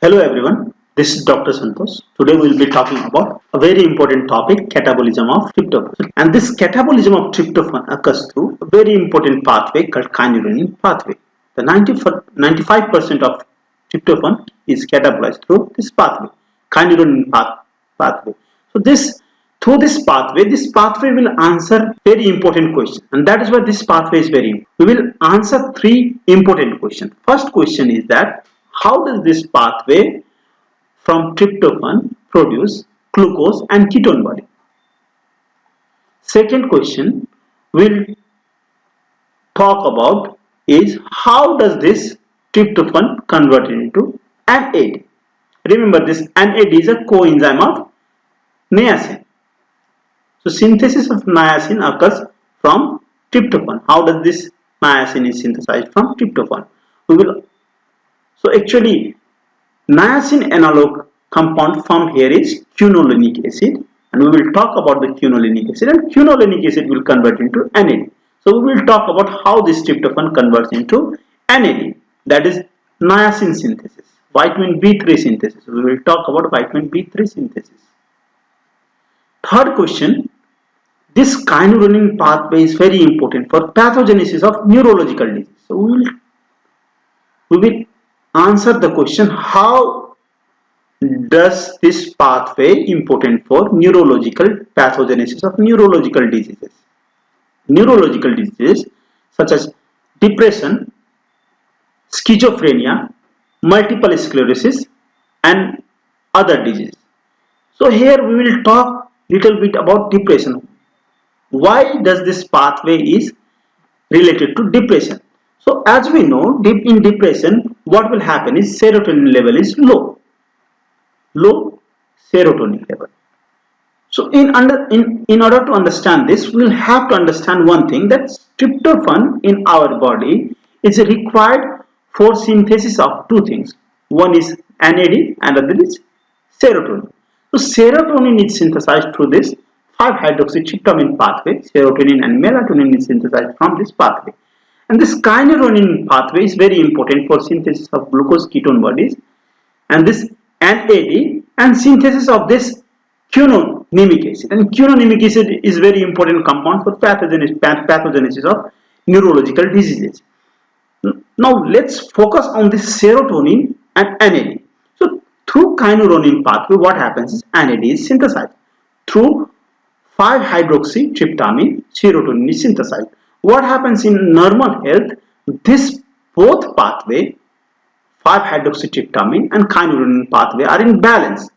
Hello everyone, this is Dr. Santosh. Today we will be talking about a very important topic, catabolism of tryptophan. And this catabolism of tryptophan occurs through a very important pathway called kynurenine pathway. The 95% of tryptophan is catabolized through this pathway, kynurenine pathway. So through this pathway will answer very important questions, and that is why this pathway is very important. We will answer three important questions. First question is that how does this pathway from tryptophan produce glucose and ketone body? Second question we'll talk about is how does this tryptophan convert into NAD? Remember, this NAD is a coenzyme of niacin. So synthesis of niacin occurs from tryptophan. How does this niacin is synthesized from tryptophan? Actually, niacin analog compound formed here is quinolinic acid, and we will talk about the quinolinic acid, and quinolinic acid will convert into NAD. So we will talk about how this tryptophan converts into NAD, that is niacin synthesis. Vitamin B3 synthesis. We will talk about vitamin B3 synthesis. Third question, this kynurenine pathway is very important for pathogenesis of neurological disease. So we will answer the question, how does this pathway important for neurological pathogenesis of neurological diseases? Neurological diseases such as depression, schizophrenia, multiple sclerosis and other diseases. So here we will talk little bit about depression. Why does this pathway is related to depression? So as we know, in depression, what will happen is serotonin level is low serotonin level. So in order to understand this, we will have to understand one thing, that tryptophan in our body is required for synthesis of two things. One is NAD and other is serotonin. So serotonin is synthesized through this 5-hydroxytryptamine pathway. Serotonin and melatonin is synthesized from this pathway. And this kynurenine pathway is very important for synthesis of glucose ketone bodies, and this NAD and synthesis of this quinolinic acid. And quinolinic acid is very important compound for pathogenesis of neurological diseases. Now let's focus on this serotonin and NAD. So through kynurenine pathway, what happens is NAD is synthesized. Through 5-hydroxytryptamine, serotonin is synthesized. What happens in normal health? This both pathway, 5-hydroxytryptamine and kynurenine pathway, are in balance.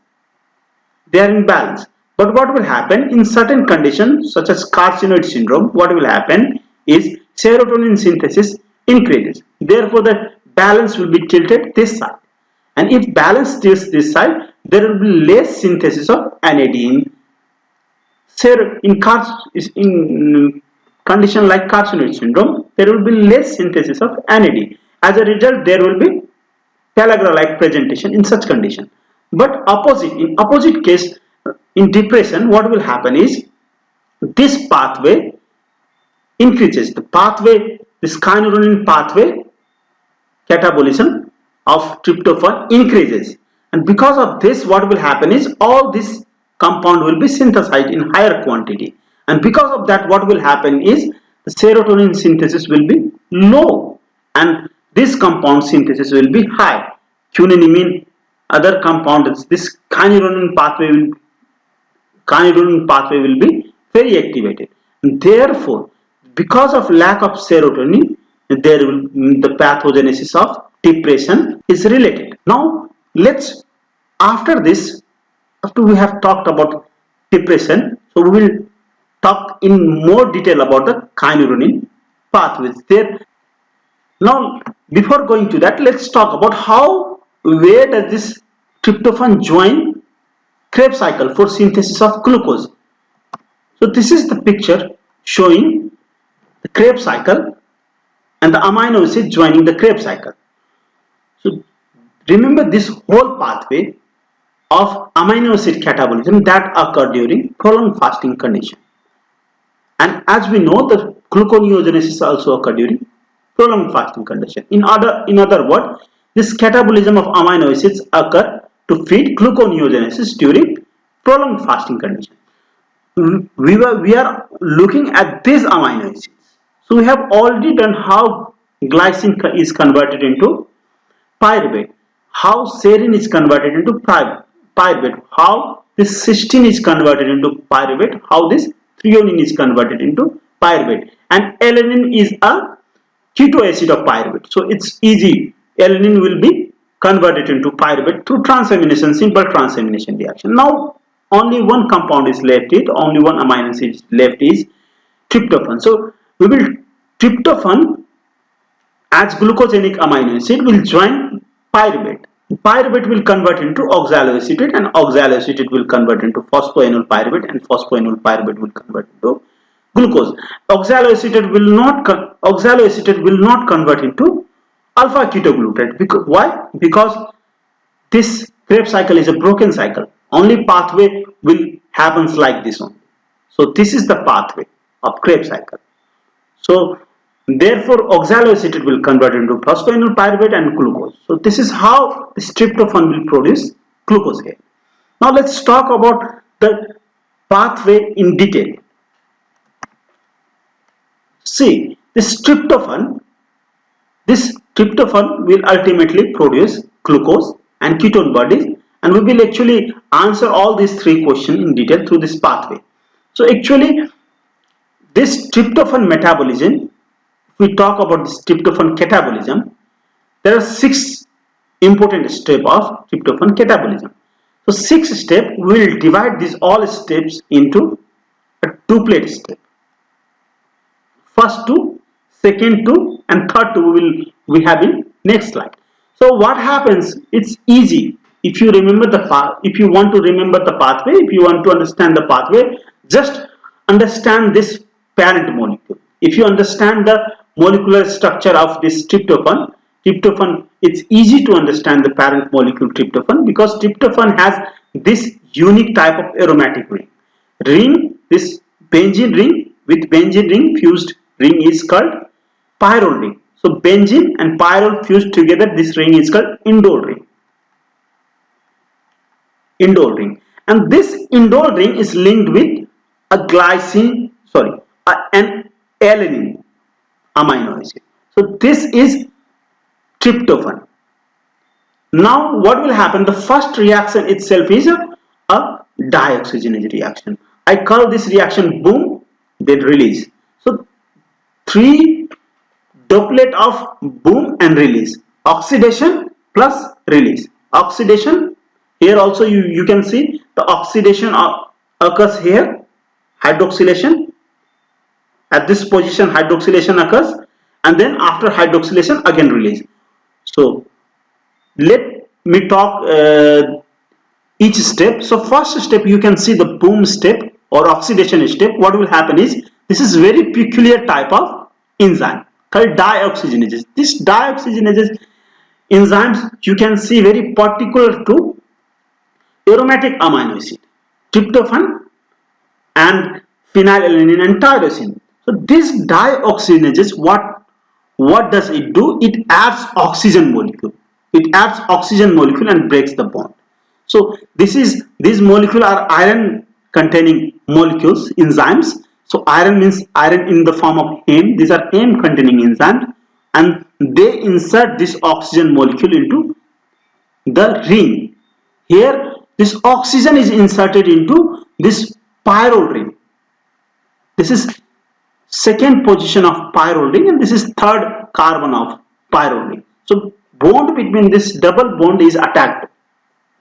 They are in balance. But what will happen in certain conditions such as carcinoid syndrome? What will happen is serotonin synthesis increases. Therefore, the balance will be tilted this side. And if balance tilts this side, there will be less synthesis of NAD in condition like carcinoid syndrome. There will be less synthesis of NAD. As a result, there will be pellagra-like presentation in such condition. But in opposite case, in depression, what will happen is this pathway increases. The pathway, this kynurenine pathway, catabolism of tryptophan increases. And because of this, what will happen is all this compound will be synthesized in higher quantity. And because of that, what will happen is the serotonin synthesis will be low and this compound synthesis will be high. Quinine, other compounds, this kynurenine pathway will be very activated. And therefore, because of lack of serotonin, the pathogenesis of depression is related. Now, after we have talked about depression, so we will talk in more detail about the kynurenine pathways there. Now, before going to that, let's talk about where does this tryptophan join Krebs cycle for synthesis of glucose. So this is the picture showing the Krebs cycle and the amino acid joining the Krebs cycle. So remember, this whole pathway of amino acid catabolism that occur during prolonged fasting condition. And as we know, the gluconeogenesis also occur during prolonged fasting condition. In other words, this catabolism of amino acids occur to feed gluconeogenesis during prolonged fasting condition. We are looking at these amino acids. So we have already done how glycine is converted into pyruvate, how serine is converted into pyruvate, how this cysteine is converted into pyruvate, how this threonine is converted into pyruvate, and alanine is a keto acid of pyruvate. So it's easy. Alanine will be converted into pyruvate through transamination, simple transamination reaction. Now only one compound is left, only one amino acid is left is tryptophan. So we will tryptophan as glucogenic amino acid will join pyruvate. Pyruvate will convert into oxaloacetate and oxaloacetate will convert into phosphoenol pyruvate and phosphoenol pyruvate will convert into glucose. Oxaloacetate will not convert into alpha ketoglutarate. Because why? Because this Krebs cycle is a broken cycle. Only pathway will happens like this one. So this is the pathway of Krebs cycle. So therefore oxaloacetate will convert into phosphoenol pyruvate and glucose. So this is how this tryptophan will produce glucose here. Now let's talk about the pathway in detail. See, this tryptophan will ultimately produce glucose and ketone bodies, and we will actually answer all these three questions in detail through this pathway. So actually this tryptophan metabolism, if we talk about this tryptophan catabolism, there are 6 important steps of tryptophan catabolism. So 6 steps, we will divide these all steps into a 2-plate step. First 2, second 2 and third 2 we have in next slide. So what happens, it's easy. If you remember the path, if you want to remember the pathway, if you want to understand the pathway, just understand this parent molecule. If you understand the molecular structure of this tryptophan, it's easy to understand the parent molecule tryptophan, because tryptophan has this unique type of aromatic ring. This benzene ring with benzene ring fused ring is called pyrrole ring. So benzene and pyrrole fused together, this ring is called indole ring. And this indole ring is linked with an alanine amino acid. So this is tryptophan. Now what will happen? The first reaction itself is a dioxygenase reaction. I call this reaction boom, then release. So 3 doublet of boom and release. Oxidation plus release. Oxidation, here also you can see the oxidation occurs here, hydroxylation. At this position hydroxylation occurs, and then after hydroxylation again release. So let me talk each step. So first step, you can see the boom step or oxidation step. What will happen is, this is very peculiar type of enzyme called dioxygenase. This dioxygenase enzymes you can see very particular to aromatic amino acid, tryptophan and phenylalanine and tyrosine. So this dioxygenase, what does it do? It adds oxygen molecule. It adds oxygen molecule and breaks the bond. So these molecules are iron containing molecules, enzymes. So iron means iron in the form of Heme. These are Heme containing enzymes, and they insert this oxygen molecule into the ring. Here this oxygen is inserted into this pyrrole ring. This is second position of pyrrole ring, and this is third carbon of pyrrole ring. So bond between this double bond is attacked.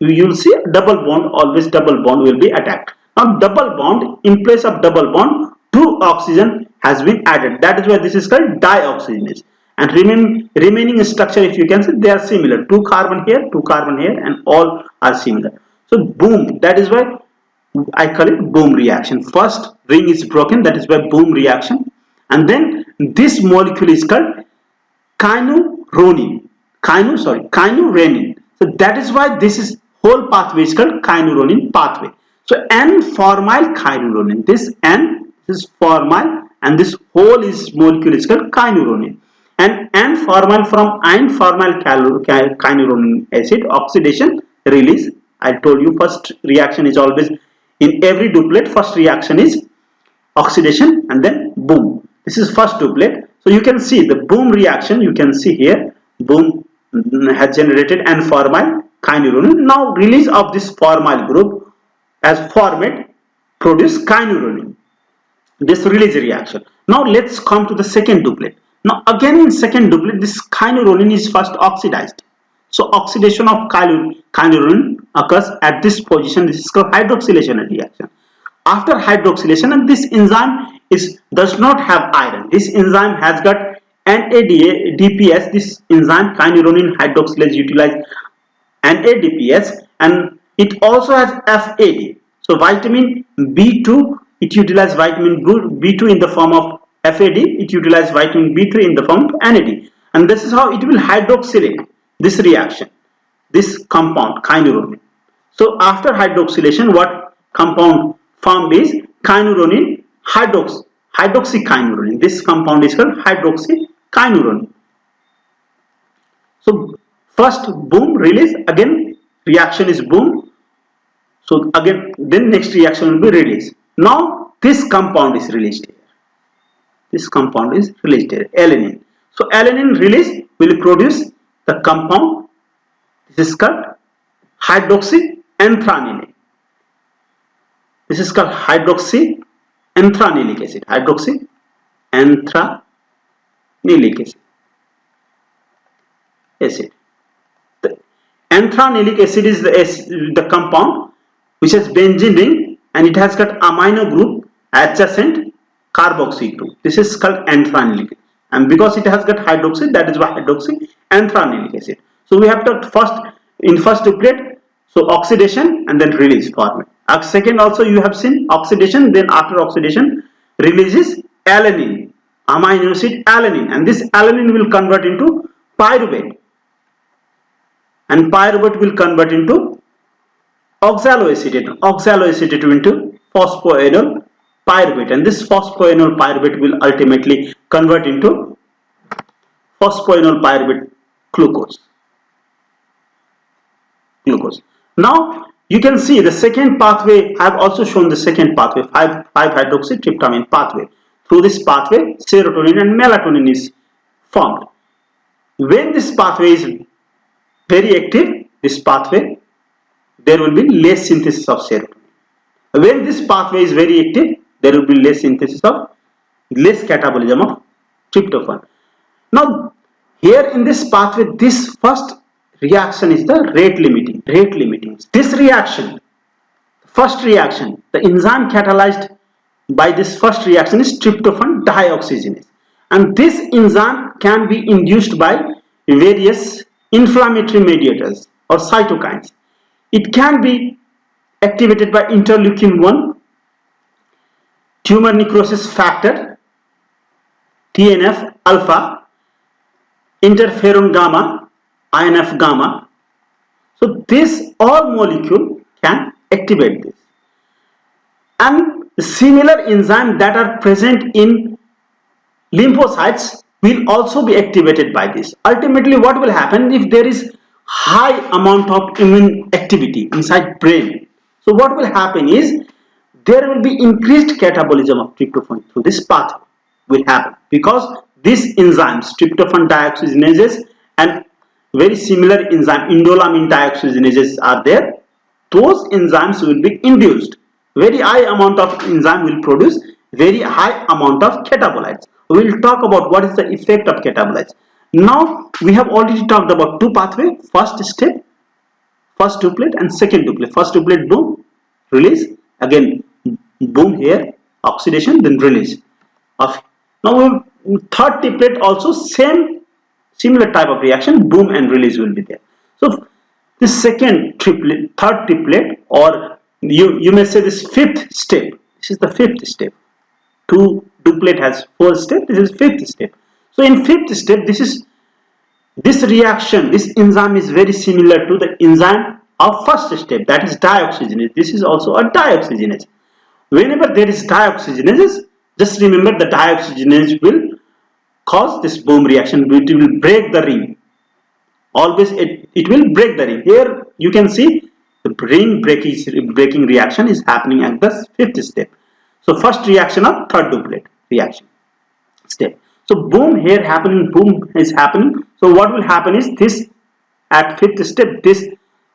You will see double bond, always double bond will be attacked. Now double bond, in place of double bond, 2 oxygen has been added. That is why this is called dioxygenase. And remaining structure, if you can see, they are similar. 2 carbon here, 2 carbon here, and all are similar. So boom, that is why I call it boom reaction. First ring is broken, that is why boom reaction. And then this molecule is called kynurenine. So that is why this is whole pathway is called kynurenine pathway. So N-formyl kynurenine. This N is formyl and this whole is molecule is called kynurenine. and formal from and formal quinolinic acid oxidation release. I told you first reaction is always in every duplet. First reaction is oxidation and then boom. This is first duplet. So you can see the boom reaction. You can see here boom has generated and formal quinolinic. Now release of this formal group as format produce quinolinic. This release reaction. Now let's come to the second duplet. Now again in second duplet this quinolinic is first oxidized. So oxidation of quinolinic occurs at this position. This is called hydroxylation reaction. After hydroxylation, and this enzyme does not have iron. This enzyme has got NADPS. This enzyme quinolinic hydroxylase utilize NADPS, and it also has FAD. So vitamin B2, it utilizes vitamin B2 in the form of FAD. It utilizes vitamin B3 in the form of NAD, and this is how it will hydroxylate this reaction, this compound quinolinic. So after hydroxylation, what compound formed is quinolinic hydroxyquinolinic. This compound is called hydroxyquinolinic. So first boom release, again reaction is boom. So again then next reaction will be released. Now this compound is released here. This compound is released here, alanine. So alanine release will produce the compound. This is called hydroxyanthranoline. This is called hydroxyanthranoic acid. Hydroxyanthranoic acid. The anthranoic acid is the compound which has benzene ring and it has got amino group adjacent carboxy group. This is called anthranoic, and because it has got hydroxy, that is why hydroxyanthranoic acid. So we have to first duplet, so oxidation and then release format. Second also you have seen oxidation, then after oxidation releases alanine, amino acid alanine, and this alanine will convert into pyruvate, and pyruvate will convert into oxaloacetate into phosphoenol pyruvate, and this phosphoenol pyruvate will ultimately convert into phosphoenol pyruvate glucose. Now you can see the second pathway. I have also shown the second pathway, 5-hydroxytryptamine pathway. Through this pathway serotonin and melatonin is formed. When this pathway is very active, this pathway, there will be less synthesis of serotonin. When this pathway is very active, there will be less catabolism of tryptophan. Now here in this pathway, this first reaction is the rate limiting. This reaction, first reaction, the enzyme catalyzed by this first reaction is tryptophan dehydrogenase, and this enzyme can be induced by various inflammatory mediators or cytokines. It can be activated by interleukin-1, tumor necrosis factor, TNF alpha, interferon gamma, INF gamma. So this all molecule can activate this, and similar enzymes that are present in lymphocytes will also be activated by this. Ultimately what will happen if there is high amount of immune activity inside brain? So what will happen is there will be increased catabolism of tryptophan through this pathway will happen, because these enzymes, tryptophan dehydrogenases and very similar enzyme indolamine dehydrogenases are there. Those enzymes will be induced. Very high amount of enzyme will produce very high amount of catabolites. We will talk about what is the effect of catabolites. Now we have already talked about two pathways. First step, first duplet and second duplet. First duplet boom, release, again boom here, oxidation, then release of. Now third duplet also similar type of reaction, boom and release will be there. So this second triplet, third triplet, or you may say this fifth step. This is the fifth step. Two duplet has four steps. This is fifth step. So in fifth step, this reaction, this enzyme is very similar to the enzyme of first step, that is dioxygenase. This is also a cause this boom reaction. It will break the ring. Always it will break the ring. Here you can see the ring breaking reaction is happening at the fifth step. So first reaction of third duplet reaction step. So boom here happening, boom is happening. So what will happen is this at fifth step, this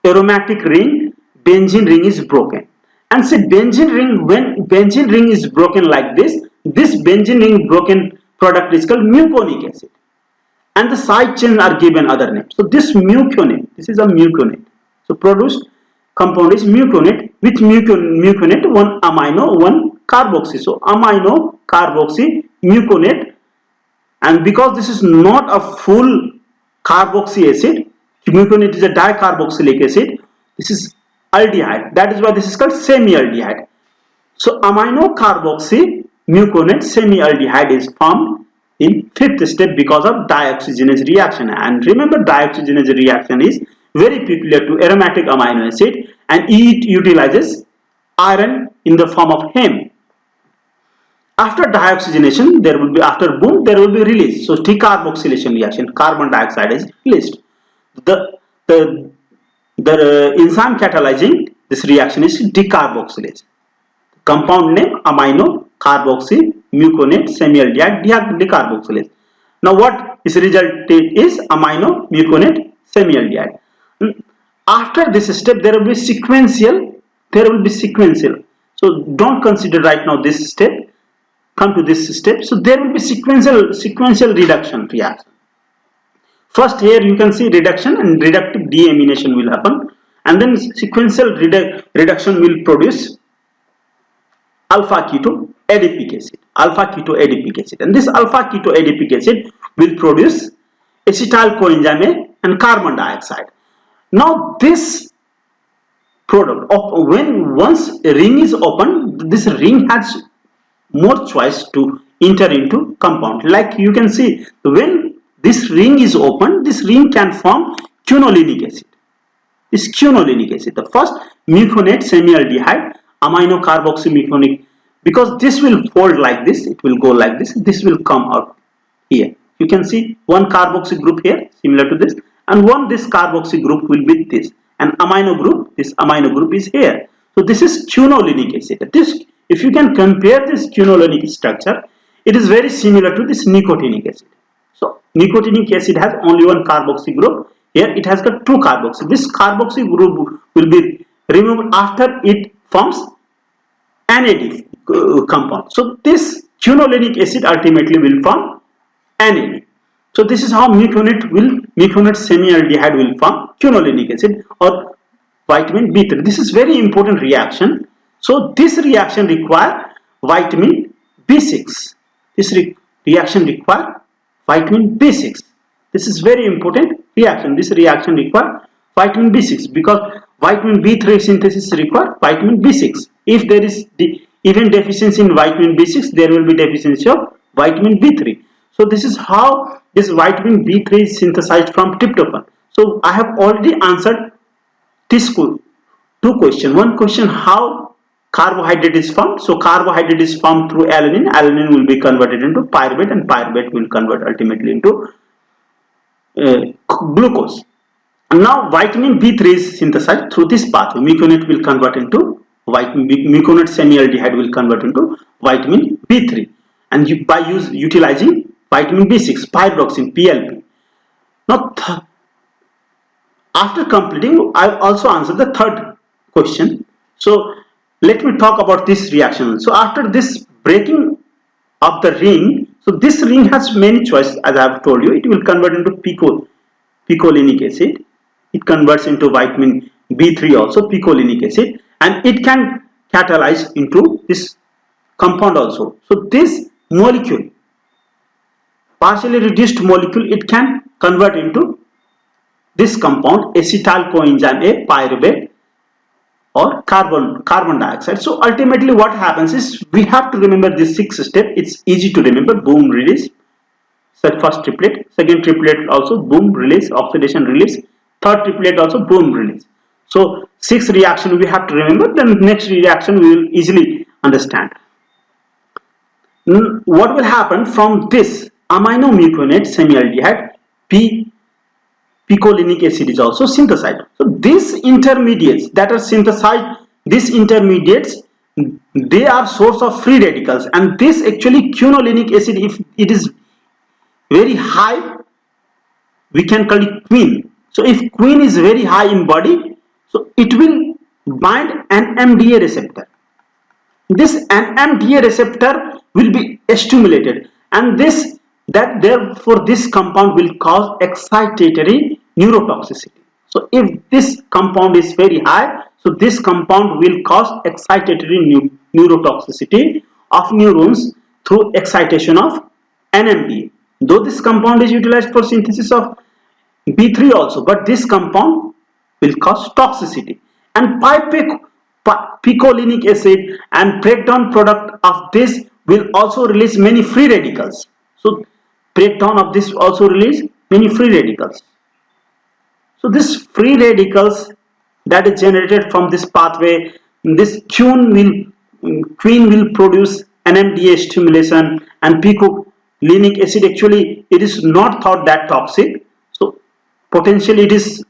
aromatic ring, benzene ring is broken. And see benzene ring, when benzene ring is broken like this benzene ring broken product is called muconic acid. And the side chains are given other names. So this muconate, this is a muconate. So produced compound is muconate. With muconate, one amino, one carboxy. So amino, carboxy, muconate. And because this is not a full carboxy acid, muconate is a dicarboxylic acid. This is aldehyde. That is why this is called semi-aldehyde. So amino carboxy muconate semi-aldehyde is formed in fifth step because of dioxygenase reaction. And remember, dioxygenase reaction is very peculiar to aromatic amino acid, and it utilizes iron in the form of heme. After dioxygenation, there will be, after boom, there will be release. So decarboxylation reaction, carbon dioxide is released. The enzyme catalyzing this reaction is decarboxylase. Compound name amino carboxy muconate semi-aldehyde decarboxylase. Now what is result is amino muconate semi-aldehyde. After this step there will be sequential. So don't consider right now this step. Come to this step. So there will be sequential reduction reaction. First here you can see reduction and reductive deamination will happen, and then sequential reduction will produce alpha keto adipic acid. And this alpha keto adipic acid will produce acetyl coenzyme A and carbon dioxide. Now this product of, when once a ring is opened, this ring has more choice to enter into compound. Like you can see, when this ring is open, this ring can form quinolinic acid. This quinolinic acid, the first muconate semi-aldehyde amino carboxy muconic, because this will fold like this, it will go like this, this will come out here. You can see one carboxy group here similar to this, and this carboxy group will be this, and this amino group is here. So this is quinolinic acid. This, if you can compare this quinolinic structure, it is very similar to this nicotinic acid. So nicotinic acid has only one carboxy group. Here it has got two carboxy. This carboxy group will be removed after it forms NAD compound. So this quinolinic acid ultimately will form NAD. So this is how muconate semi-aldehyde will form quinolinic acid or vitamin B3. This is very important reaction. So this reaction require vitamin B6. This reaction require vitamin B6. This is very important reaction. This reaction require vitamin B6 because vitamin B3 synthesis require vitamin B6. If there is even deficiency in vitamin B6, there will be deficiency of vitamin B3. So this is how this vitamin B3 is synthesized from tryptophan. So I have already answered this two questions. One question, how carbohydrate is formed. So carbohydrate is formed through alanine. Alanine will be converted into pyruvate, and pyruvate will convert ultimately into glucose. And now vitamin B3 is synthesized through this pathway. Muconate will convert into muconate semi-aldehyde will convert into vitamin B3, and utilizing vitamin B6, pyridoxine, PLP. Now after completing, I also answered the third question. So let me talk about this reaction. So after this breaking of the ring, so this ring has many choices, as I have told you. It will convert into picolinic acid. It converts into vitamin B3 also, picolinic acid, and it can catalyze into this compound also. So this molecule, partially reduced molecule, it can convert into this compound acetyl coenzyme A, pyruvate, or carbon dioxide. So ultimately what happens is, we have to remember this sixth step. It's easy to remember. Boom, release. So first triplet, second triplet also boom, release, oxidation, release, third triplet also boom, release. So 6 reaction we have to remember. Then next reaction we will easily understand. What will happen from this aminomuconate semialdehyde picolinic acid is also synthesized. So these intermediates that are synthesized, these intermediates, they are source of free radicals, and this actually quinolinic acid, if it is very high, we can call it queen. So if queen is very high in body, so it will bind an NMDA receptor. This NMDA receptor will be stimulated, and therefore this compound will cause excitatory neurotoxicity. So if this compound is very high, so this compound will cause excitatory neurotoxicity of neurons through excitation of NMDA. Though this compound is utilized for synthesis of B3 also, but this compound will cause toxicity. And picolinic acid and breakdown product of this will also release many free radicals. So breakdown of this also release many free radicals. So this free radicals that is generated from this pathway, this queen will produce NMDA stimulation, and picolinic acid, actually it is not thought that toxic. So potentially it is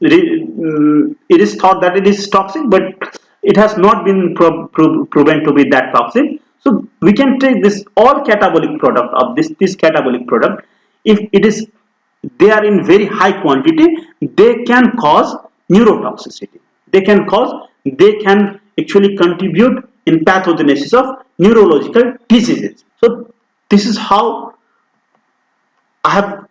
thought that it is toxic, but it has not been proven to be that toxic. So we can take this all catabolic product of this catabolic product, if it is they are in very high quantity, they can cause neurotoxicity. They can actually contribute in pathogenesis of neurological diseases. So this is how I hope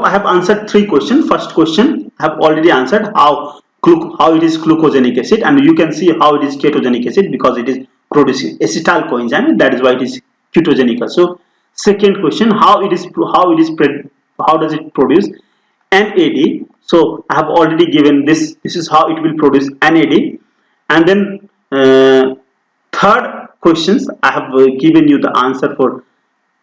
I have answered 3 questions. First question I have already answered, how it is glucosenic acid, and you can see how it is ketogenic acid because it is producing acetyl coenzyme, that is why it is ketogenic. So second question, how does it produce NAD? So I have already given this is how it will produce NAD. And then third questions, I have given you the answer for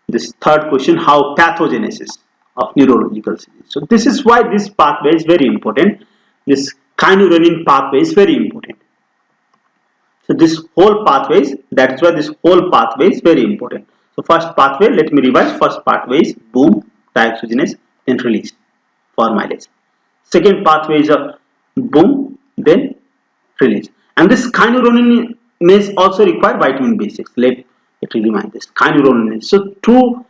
this third question, how pathogenesis of neurological disease. So this is why this pathway is very important. This kynurenine pathway is very important. So this whole pathways, that's why this whole pathway is very important. So first pathway, let me revise. First pathway is boom, dioxygenase, then release, formylase. Second pathway is a boom, then release. And this kynurenine also require vitamin B6. Let me remind this kynurenine. So 2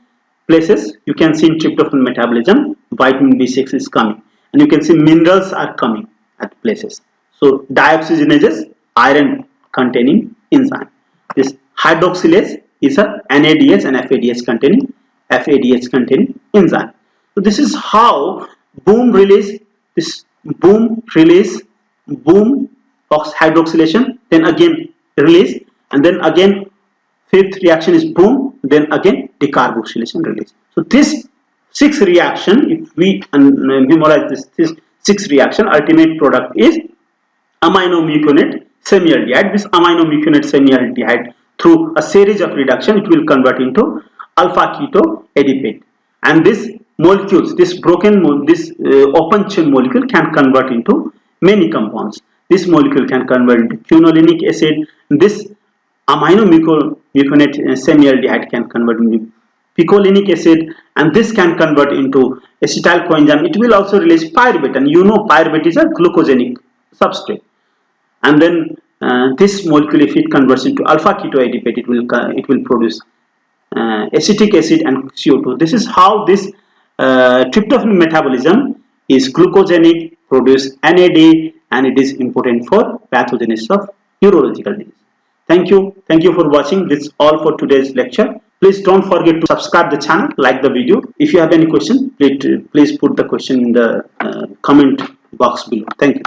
places you can see in tryptophan metabolism, vitamin B6 is coming, and you can see minerals are coming at places. So dioxygenases, iron containing enzyme. This hydroxylase is a NADH and FADH containing enzyme. So this is how boom release, this boom release, boom hydroxylation, then again release, and then again fifth reaction is boom, then again decarboxylation release. So this 6 reaction, if we memorize this 6 reaction, ultimate product is aminomuconate semialdehyde. This aminomuconate semialdehyde, through a series of reduction, it will convert into alpha keto adipate, and this molecules, this open chain molecule can convert into many compounds. This molecule can convert into quinolinic acid. This aminomuconate semialdehyde can convert into picolinic acid, and this can convert into acetyl coenzyme. It will also release pyruvate, and you know pyruvate is a glucosenic substrate. And then this molecule, if it converts into alpha keto adipate, it will produce acetic acid and CO2. This is how this tryptophan metabolism is glucosenic, produce NAD, and it is important for pathogenesis of neurological disease. Thank you for watching. This is all for today's lecture. Please don't forget to subscribe the channel, like the video. If you have any question, please put the question in the comment box below. Thank you.